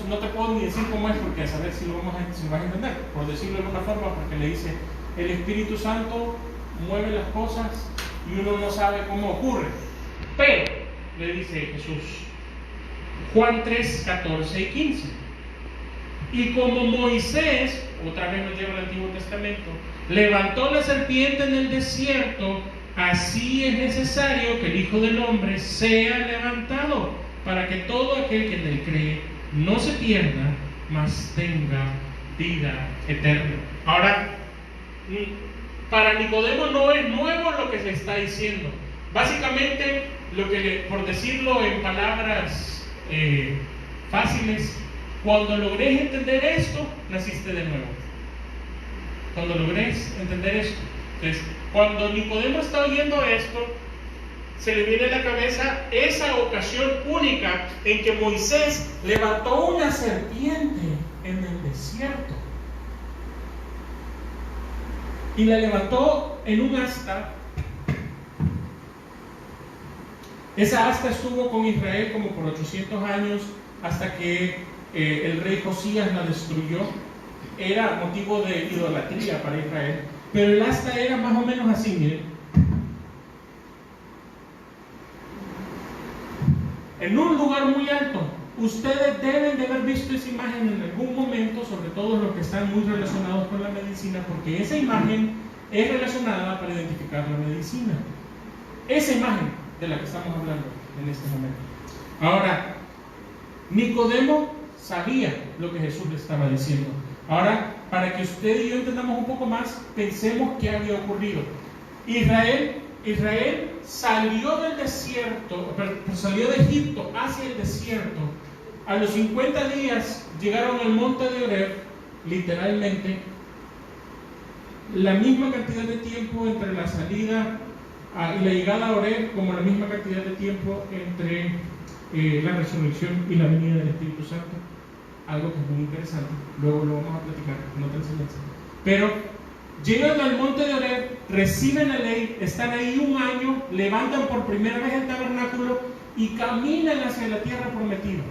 no te puedo ni decir cómo es, porque a saber si lo vas a entender, por decirlo de alguna forma, porque le dice: el Espíritu Santo mueve las cosas y uno no sabe cómo ocurre. Pero, le dice Jesús, Juan 3, 14 y 15: y como Moisés, otra vez nos lleva al Antiguo Testamento, levantó la serpiente en el desierto, así es necesario que el Hijo del Hombre sea levantado, para que todo aquel que en él cree no se pierda, mas tenga vida eterna. Ahora, para Nicodemo no es nuevo lo que se está diciendo. Básicamente, por decirlo en palabras fáciles, cuando logres entender esto, naciste de nuevo. Cuando logres entender esto. Entonces, cuando Nicodemo está oyendo esto, se le viene a la cabeza esa ocasión única en que Moisés levantó una serpiente en el desierto. Y la levantó en un asta. Esa asta estuvo con Israel como por 800 años, hasta que el rey Josías la destruyó. Era motivo de idolatría para Israel, pero el asta era más o menos así, miren, en un lugar muy alto. Ustedes deben de haber visto esa imagen en algún momento, sobre todo los que están muy relacionados con la medicina, porque esa imagen es relacionada para identificar la medicina. Esa imagen de la que estamos hablando en este momento. Ahora, Nicodemo sabía lo que Jesús le estaba diciendo. Ahora, para que usted y yo entendamos un poco más, pensemos qué había ocurrido. Israel salió del desierto, salió de Egipto hacia el desierto. A los 50 días llegaron al monte de Oreb, literalmente, la misma cantidad de tiempo entre la salida y la llegada a Oreb, como la misma cantidad de tiempo entre la resurrección y la venida del Espíritu Santo. Algo que es muy interesante, luego lo vamos a platicar en otra enseñanza. Pero llegan al monte de Oreb, reciben la ley, están ahí un año, levantan por primera vez el tabernáculo y caminan hacia la tierra prometida.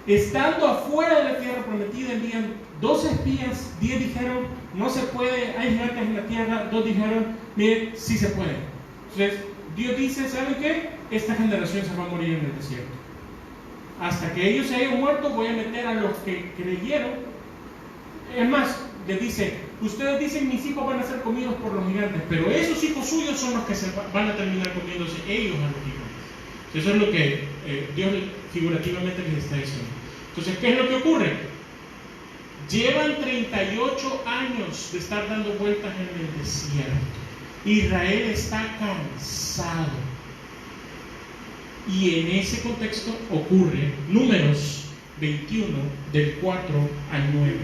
Estando afuera de la tierra prometida, envían 2 espías, 10 dijeron: no se puede, hay gigantes en la tierra. 2 dijeron: miren, sí se puede. Entonces Dios dice: ¿saben qué? esta generación se va a morir en el desierto. Hasta que ellos se hayan muerto, voy a meter a los que creyeron. Es más, les dice, ustedes dicen mis hijos van a ser comidos por los gigantes, pero esos hijos suyos son los que se van a terminar comiéndose ellos a los gigantes. Eso es lo que Dios figurativamente les está diciendo. Entonces, ¿qué es lo que ocurre? Llevan 38 años de estar dando vueltas en el desierto. Israel está cansado. Y en ese contexto ocurre Números 21, del 4 al 9.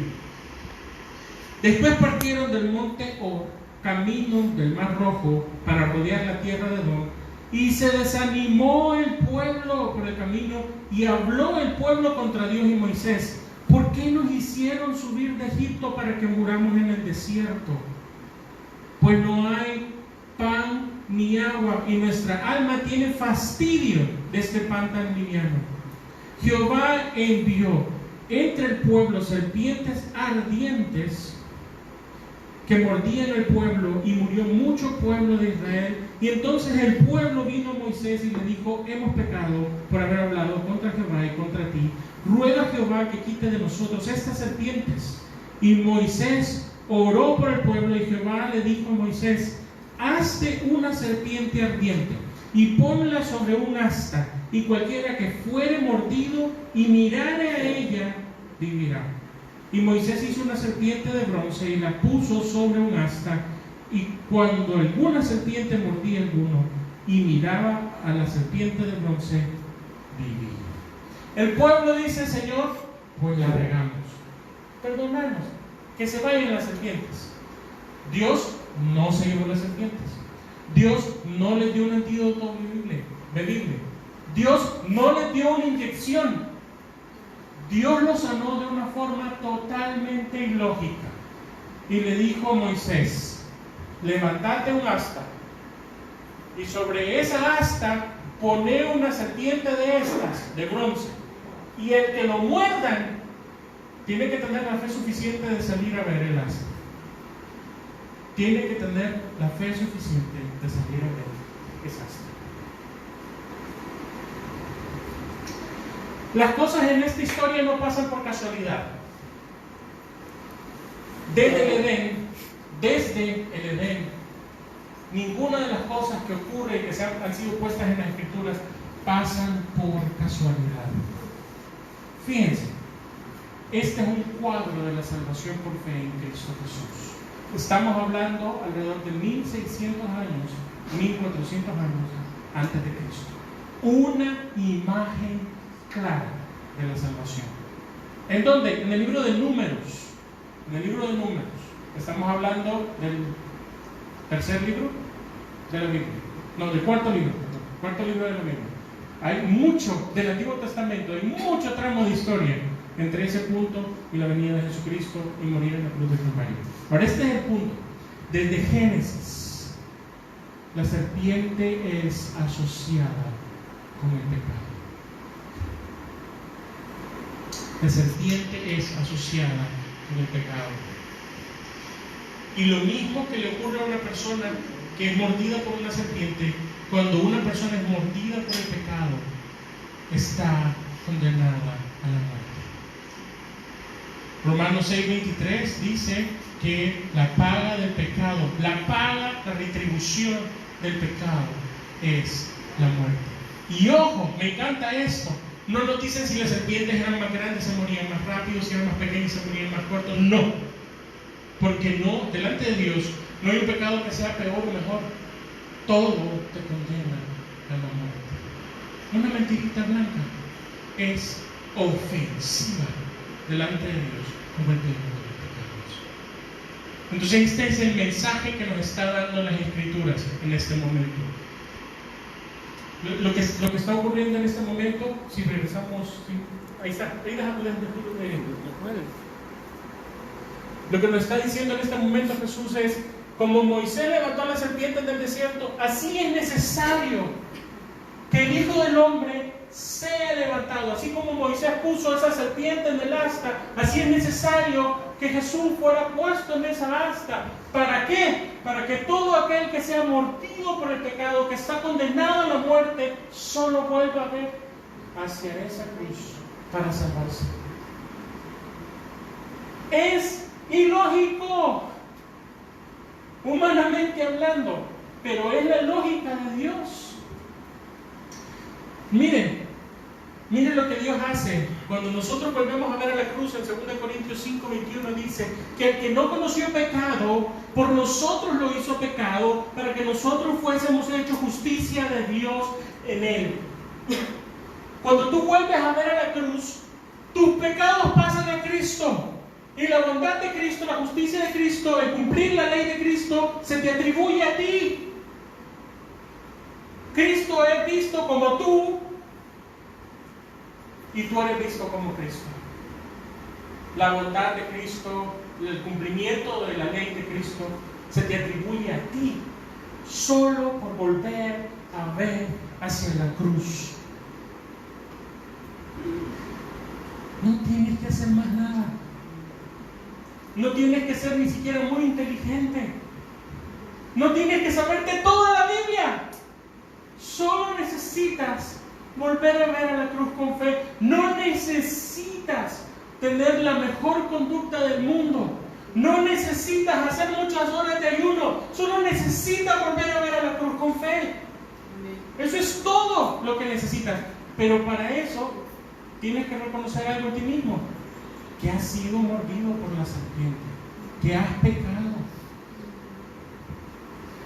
Después partieron del monte Or, camino del Mar Rojo, para rodear la tierra de Edom, y se desanimó el pueblo por el camino, y habló el pueblo contra Dios y Moisés: ¿por qué nos hicieron subir de Egipto para que muramos en el desierto? Pues no hay pan ni agua, y nuestra alma tiene fastidio de este pan tan liviano. Jehová envió entre el pueblo serpientes ardientes que mordían el pueblo, y murió mucho pueblo de Israel. Y entonces el pueblo vino a Moisés y le dijo: hemos pecado por haber hablado contra Jehová y contra ti. Ruega a Jehová que quite de nosotros estas serpientes. Y Moisés oró por el pueblo, y Jehová le dijo a Moisés: hazte una serpiente ardiente y ponla sobre un asta, y cualquiera que fuere mordido y mirare a ella, vivirá. Y Moisés hizo una serpiente de bronce y la puso sobre un asta, y cuando alguna serpiente mordía alguno y miraba a la serpiente de bronce, vivía. El pueblo dice: Señor, pues la regamos, perdónanos, que se vayan las serpientes. Dios no se llevó las serpientes. Dios no les dio un antídoto bebible. Dios no les dio una inyección. Dios lo sanó de una forma totalmente ilógica. Y le dijo a Moisés: levantate un asta, y sobre esa asta poné una serpiente de estas, de bronce, y el que lo muerdan tiene que tener la fe suficiente de salir a ver el asta. Tiene que tener la fe suficiente de salir a ver esa asta. Las cosas en esta historia no pasan por casualidad. Desde el Edén, ninguna de las cosas que ocurren y que han sido puestas en las Escrituras pasan por casualidad. Fíjense, este es un cuadro de la salvación por fe en Cristo Jesús. Estamos hablando alrededor de 1600 años, 1400 años antes de Cristo. Una imagen clara de la salvación. ¿En dónde? En el libro de Números. En el libro de Números. Estamos hablando del tercer libro de la Biblia. No, del cuarto libro. Cuarto libro de la Biblia. Hay mucho del Antiguo Testamento, hay mucho tramo de historia entre ese punto y la venida de Jesucristo y morir en la cruz del Calvario. Ahora, este es el punto. Desde Génesis, la serpiente es asociada con el pecado. La serpiente es asociada con el pecado. Y lo mismo que le ocurre a una persona que es mordida por una serpiente, cuando una persona es mordida por el pecado, está condenada a la muerte. Romanos 6:23 dice que la paga del pecado, la retribución del pecado es la muerte. Y ojo, me encanta esto. No nos dicen si las serpientes eran más grandes, se morían más rápido, si eran más pequeñas, se morían más cortos. No. Porque no, delante de Dios, no hay un pecado que sea peor o mejor. Todo te condena a la muerte. Una mentirita blanca es ofensiva delante de Dios como el pecado de los pecados. Entonces este es el mensaje que nos está dando las Escrituras en este momento. Lo que está ocurriendo en este momento, si regresamos, ahí está, ahí déjame leer. Lo que nos está diciendo en este momento Jesús es: como Moisés levantó a la serpiente del desierto, así es necesario que el Hijo del Hombre sea levantado. Así como Moisés puso esa serpiente en el asta, así es necesario que Jesús fuera puesto en esa asta. ¿Para qué? Para que todo aquel que sea mordido por el pecado, que está condenado a la muerte, solo vuelva a ver hacia esa cruz para salvarse. Es ilógico, humanamente hablando, pero es la lógica de Dios. Miren lo que Dios hace. Cuando nosotros volvemos a ver a la cruz, en 2 Corintios 5:21 dice que el que no conoció pecado, por nosotros lo hizo pecado, para que nosotros fuésemos hechos justicia de Dios en él. Cuando tú vuelves a ver a la cruz, tus pecados pasan a Cristo. Y la bondad de Cristo, la justicia de Cristo, el cumplir la ley de Cristo, se te atribuye a ti. Cristo es visto como tú, y tú eres visto como Cristo. La bondad de Cristo, el cumplimiento de la ley de Cristo, se te atribuye a ti, solo por volver a ver hacia la cruz. No tienes que hacer más nada. No tienes que ser ni siquiera muy inteligente. No tienes que saberte toda la Biblia. Solo necesitas volver a ver a la cruz con fe. No necesitas tener la mejor conducta del mundo. No necesitas hacer muchas horas de ayuno. Solo necesitas volver a ver a la cruz con fe. Eso es todo lo que necesitas. Pero para eso tienes que reconocer algo en ti mismo. Que has sido mordido por la serpiente. Que has pecado.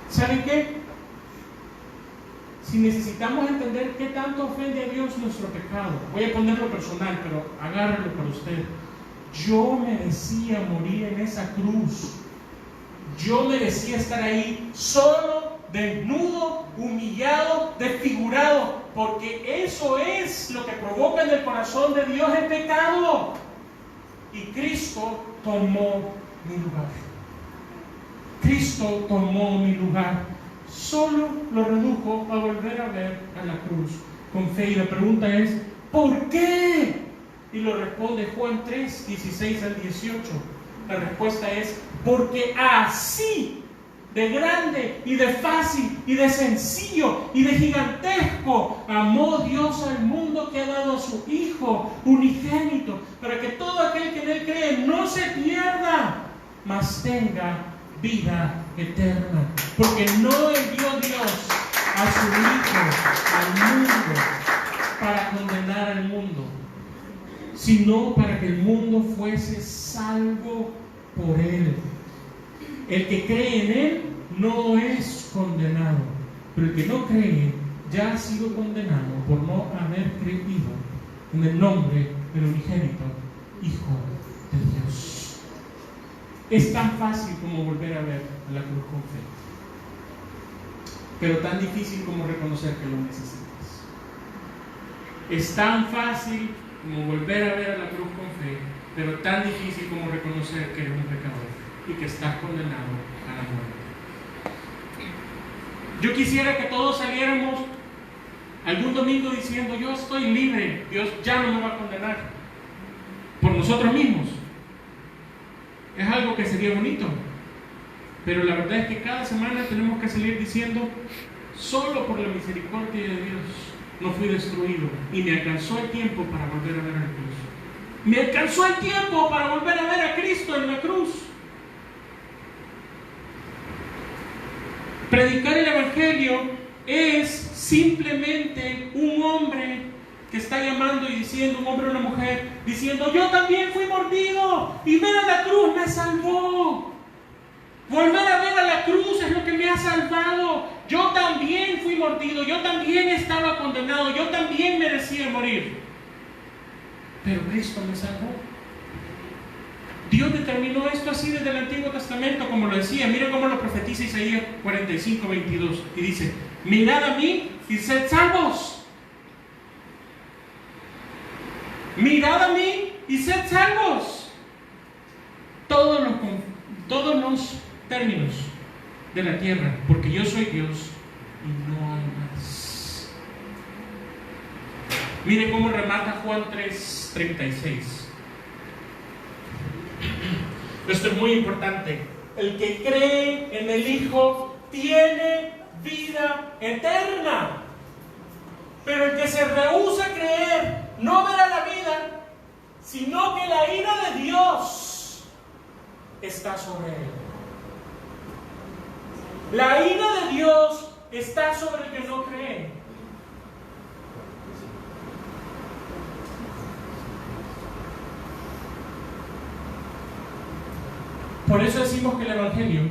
¿Saben qué? Si necesitamos entender qué tanto ofende a Dios nuestro pecado, voy a ponerlo personal, pero agárralo para usted. Yo merecía morir en esa cruz. Yo merecía estar ahí solo, desnudo, humillado, desfigurado, porque eso es lo que provoca en el corazón de Dios el pecado. Y Cristo tomó mi lugar. Cristo tomó mi lugar. Solo lo redujo a volver a ver a la cruz con fe. Y la pregunta es, ¿por qué? Y lo responde Juan 3, 16 al 18. La respuesta es, porque así de grande y de fácil y de sencillo y de gigantesco amó Dios al mundo, que ha dado a su Hijo unigénito, para que todo aquel que en Él cree no se pierda, mas tenga vida eterna. Porque no envió Dios a su Hijo al mundo para condenar al mundo, sino para que el mundo fuese salvo por Él. El que cree en Él no es condenado, pero el que no cree ya ha sido condenado por no haber creído en el nombre del unigénito Hijo de Dios. Es tan fácil como volver a ver a la cruz con fe, pero tan difícil como reconocer que lo necesitas. Es tan fácil como volver a ver a la cruz con fe, pero tan difícil como reconocer que eres un pecador y que estás condenado a la muerte. Yo quisiera que todos saliéramos algún domingo diciendo, yo estoy libre, Dios ya no me va a condenar, por nosotros mismos. Es algo que sería bonito, pero la verdad es que cada semana tenemos que salir diciendo, solo por la misericordia de Dios no fui destruido, y me alcanzó el tiempo para volver a ver a la cruz. Me alcanzó el tiempo para volver a ver a Cristo en la cruz. Predicar el Evangelio es simplemente un hombre que está llamando y diciendo, un hombre o una mujer, diciendo, yo también fui mordido y ver a la cruz me salvó. Volver a ver a la cruz es lo que me ha salvado. Yo también fui mordido, yo también estaba condenado, yo también merecía morir. Pero Cristo me salvó. Dios determinó esto así desde el Antiguo Testamento, como lo decía. Mira cómo lo profetiza Isaías 45, 22. Y dice, mirad a mí y sed salvos. Mirad a mí y sed salvos. Todos los términos de la tierra, porque yo soy Dios y no hay más. Mire cómo remata Juan 3:36. Esto es muy importante. El que cree en el Hijo tiene vida eterna. Pero el que se rehúsa a creer no verá la vida, sino que la ira de Dios está sobre él. La ira de Dios está sobre el que no cree. Por eso decimos que el Evangelio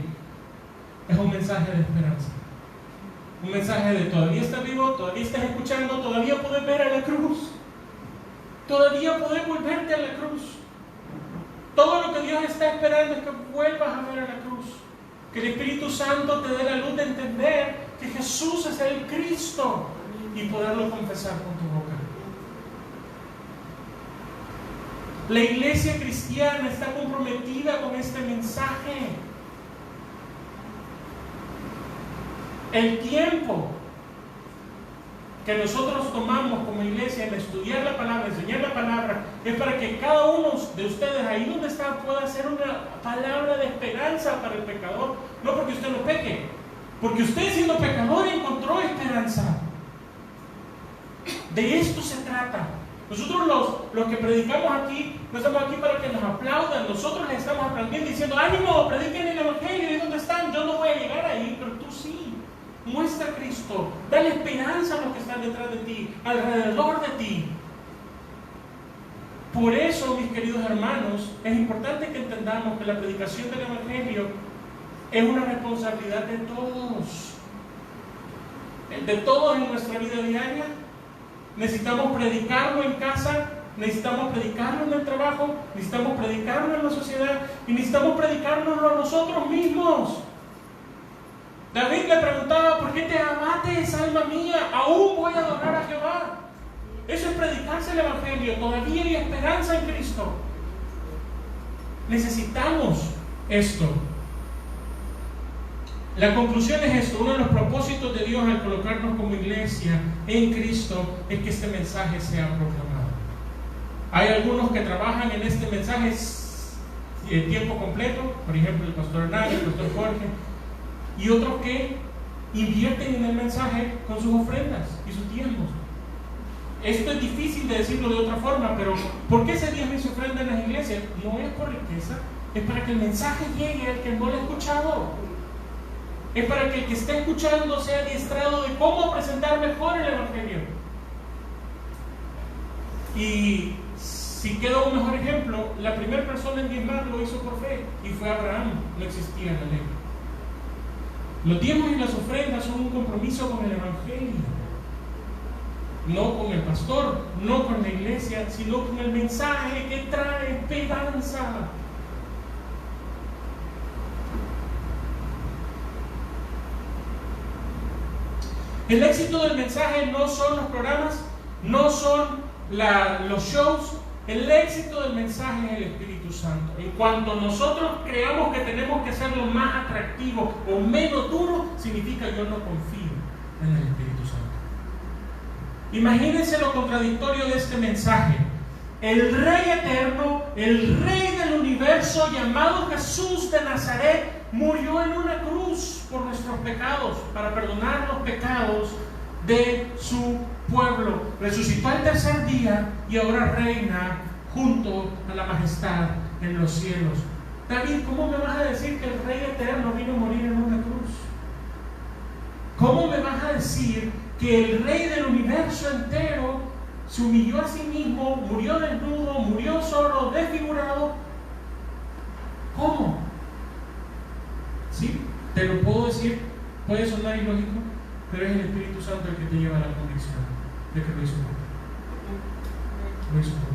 es un mensaje de esperanza. Un mensaje de todavía estás vivo, todavía estás escuchando, todavía puedes ver a la cruz. Todavía puedes volverte a la cruz. Todo lo que Dios está esperando es que vuelvas a ver a la cruz. Que el Espíritu Santo te dé la luz de entender que Jesús es el Cristo y poderlo confesar con tu boca. La iglesia cristiana está comprometida con este mensaje. El tiempo que nosotros tomamos como iglesia en estudiar la palabra, enseñar la palabra, es para que cada uno de ustedes ahí donde está pueda hacer una palabra de esperanza para el pecador. No porque usted no peque, porque usted siendo pecador encontró esperanza. De esto se trata. Nosotros los que predicamos aquí, no estamos aquí para que nos aplaudan. Nosotros les estamos aplaudiendo diciendo: ánimo, prediquen el Evangelio. ¿Y dónde están? Yo no voy a llegar ahí, pero tú sí. Muestra a Cristo, dale esperanza a los que están detrás de ti, alrededor de ti. Por eso, mis queridos hermanos, es importante que entendamos que la predicación del Evangelio es una responsabilidad de todos en nuestra vida diaria. Necesitamos predicarlo en casa, necesitamos predicarlo en el trabajo, necesitamos predicarlo en la sociedad y necesitamos predicarlo a nosotros mismos. David le preguntaba: ¿por qué te abates, alma mía? Aún voy a adorar a Jehová. Eso es predicarse el Evangelio. Todavía hay esperanza en Cristo. Necesitamos esto. La conclusión es esto: uno de los propósitos de Dios al colocarnos como iglesia en Cristo es que este mensaje sea proclamado. Hay algunos que trabajan en este mensaje de tiempo completo, por ejemplo el pastor Hernán, el pastor Jorge, y otros que invierten en el mensaje con sus ofrendas y sus diezmos. Esto es difícil de decirlo de otra forma, pero ¿por qué se diezma y se ofrenda en las iglesias? No es por riqueza, es para que el mensaje llegue al que no lo ha escuchado. Es para que el que esté escuchando sea adiestrado de cómo presentar mejor el Evangelio. Y si queda un mejor ejemplo, la primera persona en diezmar lo hizo por fe y fue Abraham. No existía la ley. Los diezmos y las ofrendas son un compromiso con el Evangelio, no con el pastor, no con la iglesia, sino con el mensaje que trae esperanza. El éxito del mensaje no son los programas, no son los shows. El éxito del mensaje es el Espíritu Santo. En cuanto nosotros creamos que tenemos que hacerlo más atractivo o menos duro, significa yo no confío en el Espíritu Santo. Imagínense lo contradictorio de este mensaje. El Rey eterno, el Rey del universo llamado Jesús de Nazaret, murió en una cruz por nuestros pecados, para perdonar los pecados de su pueblo. Resucitó al tercer día y ahora reina junto a la majestad en los cielos. David, ¿cómo me vas a decir que el Rey eterno vino a morir en una cruz? ¿Cómo me vas a decir que el Rey del universo entero se humilló a sí mismo, murió desnudo, murió solo, desfigurado? ¿Cómo? Sí, te lo puedo decir, puede sonar ilógico, pero es el Espíritu Santo el que te lleva a la convicción de que lo hizo por ti. Lo hizo por ti.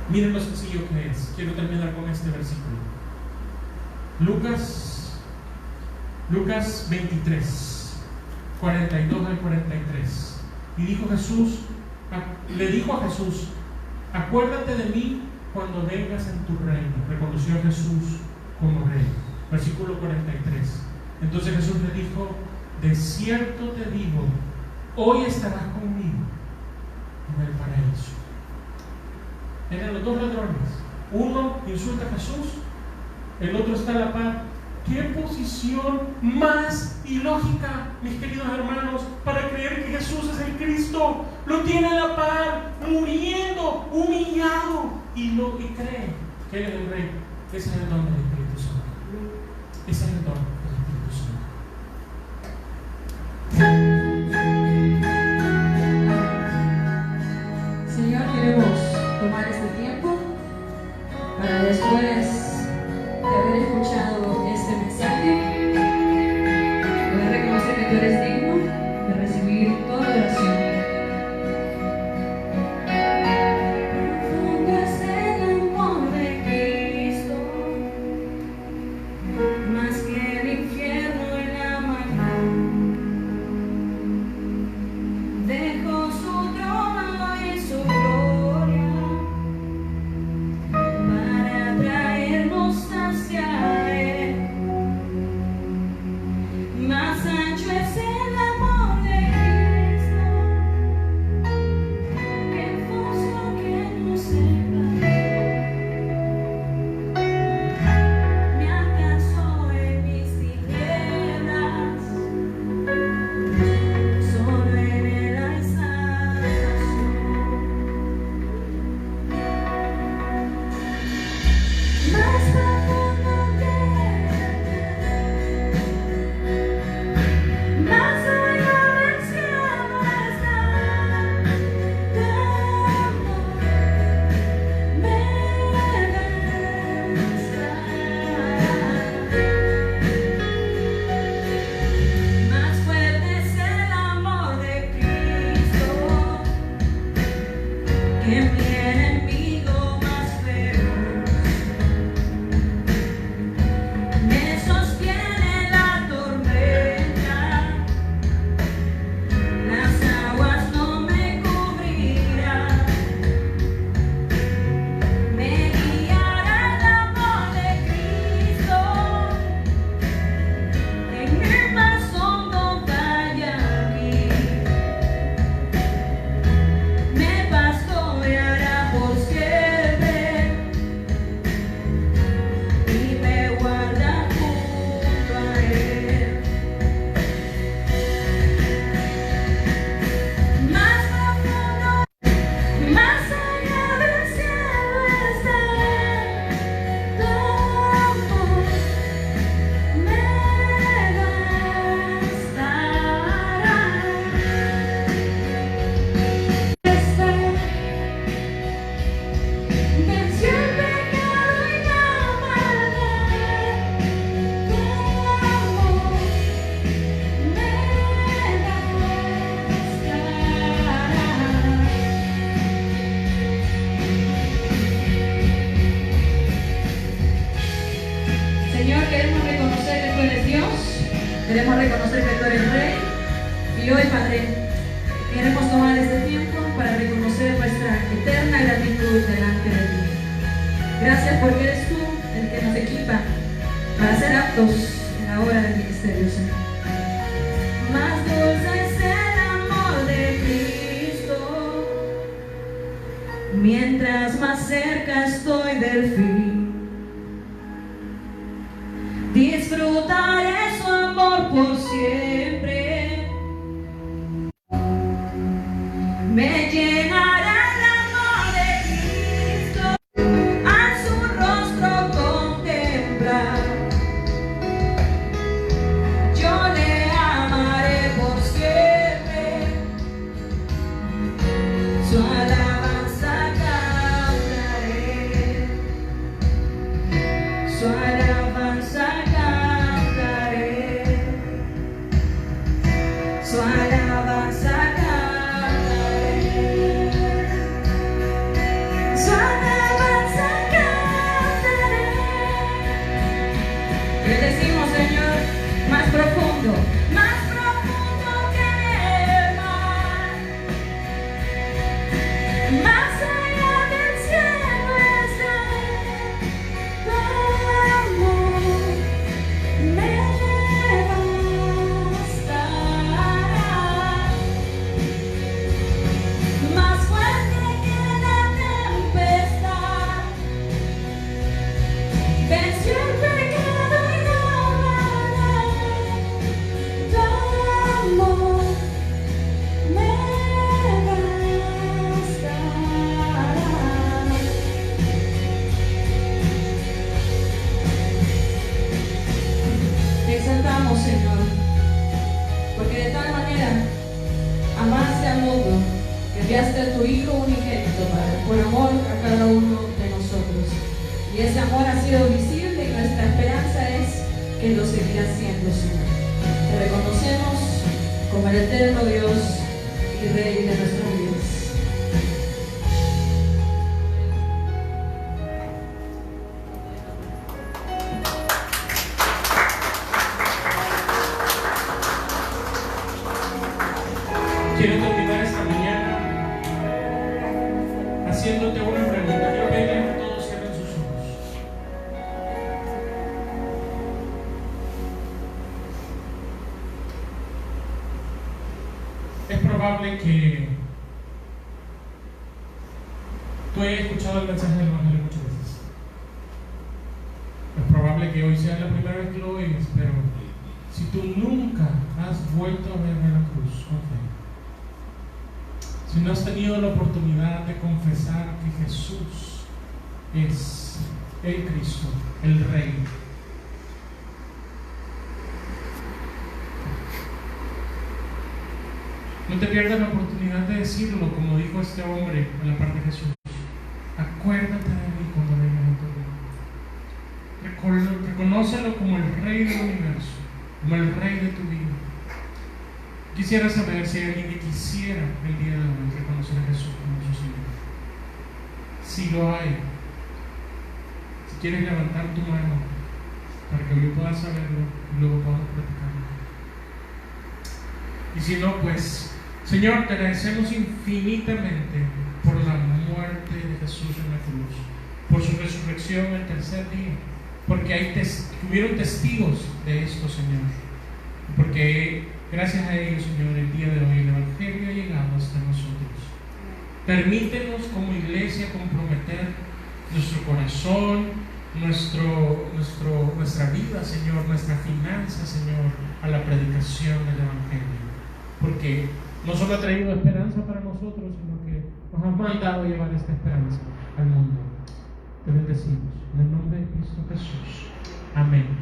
Miren lo sencillo que es. Quiero terminar con este versículo. Lucas 23, 42 al 43. Y le dijo a Jesús: acuérdate de mí cuando vengas en tu reino. Reconoció a Jesús como rey. Versículo 43. Entonces Jesús le dijo: de cierto te digo hoy estarás conmigo en el paraíso. Eran los dos ladrones. Uno insulta a Jesús, el otro está a la par. ¿Qué posición más ilógica, mis queridos hermanos, para creer que Jesús es el Cristo? Lo tiene a la par, muriendo, humillado, y cree que Él es el Rey. Ese es el don del Espíritu Santo. Ese es el don del Espíritu Santo. Señor, queremos tomar este tiempo para después de haber escuchado este mensaje, voy a reconocer que tú eres digno de recibir toda oración. Profundo es el amor de Cristo, más que el infierno y la maldad. Dejó su trono y su gloria para traernos hacia Él. Más ancho es el amor de Cristo, que hermoso que nos separa. Me alcanzó en mis tinieblas, solo en Él hay salvación. Más profundo que más allá del cielo está tu amor, me bastará. Más fuerte es el amor de Cristo que mi enemigo más feroz. Me sostiene la tormenta, las aguas no me cubrirán. Me guiará el amor de Cristo en el más hondo valle aquí. Me pastoreará por siempre y me guarda junto a Él. Más profundo, más allá del cielo está tu amor, me bastará. Venció el pecado y la maldad, tu amor me bastará. Señor, queremos reconocer que tú eres Dios, queremos reconocer que tú eres Rey, y hoy, Padre, queremos tomar este tiempo para reconocer nuestra eterna gratitud delante de ti. Gracias porque eres tú el que nos equipa para ser aptos en la hora del ministerio, Señor. Más dulce es el amor de Cristo, mientras más cerca estoy del fin. Disfrutaré su amor por siempre. Me llenará el amor de Cristo al su rostro contemplar. Yo le amaré por siempre, su alabanza cantaré, su alabanza cantaré. Él lo seguirá haciendo, Señor. Te reconocemos como el eterno Dios y Rey de nuestras vidas. Quiero terminar esta mañana haciéndote una pregunta. Quiero pedirle que todos cierren sus ojos. Es probable que tú hayas escuchado el mensaje del Evangelio muchas veces. Es probable que hoy sea la primera vez que lo oigas, pero si tú nunca has vuelto a ver la cruz con fe, si no has tenido la oportunidad de confesar que Jesús es el Cristo, el Rey, no te pierdas la oportunidad de decirlo, como dijo este hombre en la parte de Jesús. Acuérdate de mí cuando vengas a tu vida. Reconócelo como el Rey del universo, como el Rey de tu vida. Quisiera saber si hay alguien que quisiera el día de hoy reconocer a Jesús como su Señor. Si lo hay, si quieres levantar tu mano para que yo pueda saberlo y luego podamos platicarlo. Y si no, pues, Señor, te agradecemos infinitamente por la muerte de Jesús en la cruz, por su resurrección el tercer día, porque hubieron testigos de esto, Señor, porque gracias a ellos, Señor, el día de hoy el Evangelio ha llegado hasta nosotros. Permítenos como iglesia comprometer nuestro corazón, nuestra vida, Señor, nuestra finanza, Señor, a la predicación del Evangelio. Porque no solo ha traído esperanza para nosotros, sino que nos ha mandado a llevar esta esperanza al mundo. Te bendecimos. En el nombre de Cristo Jesús. Amén.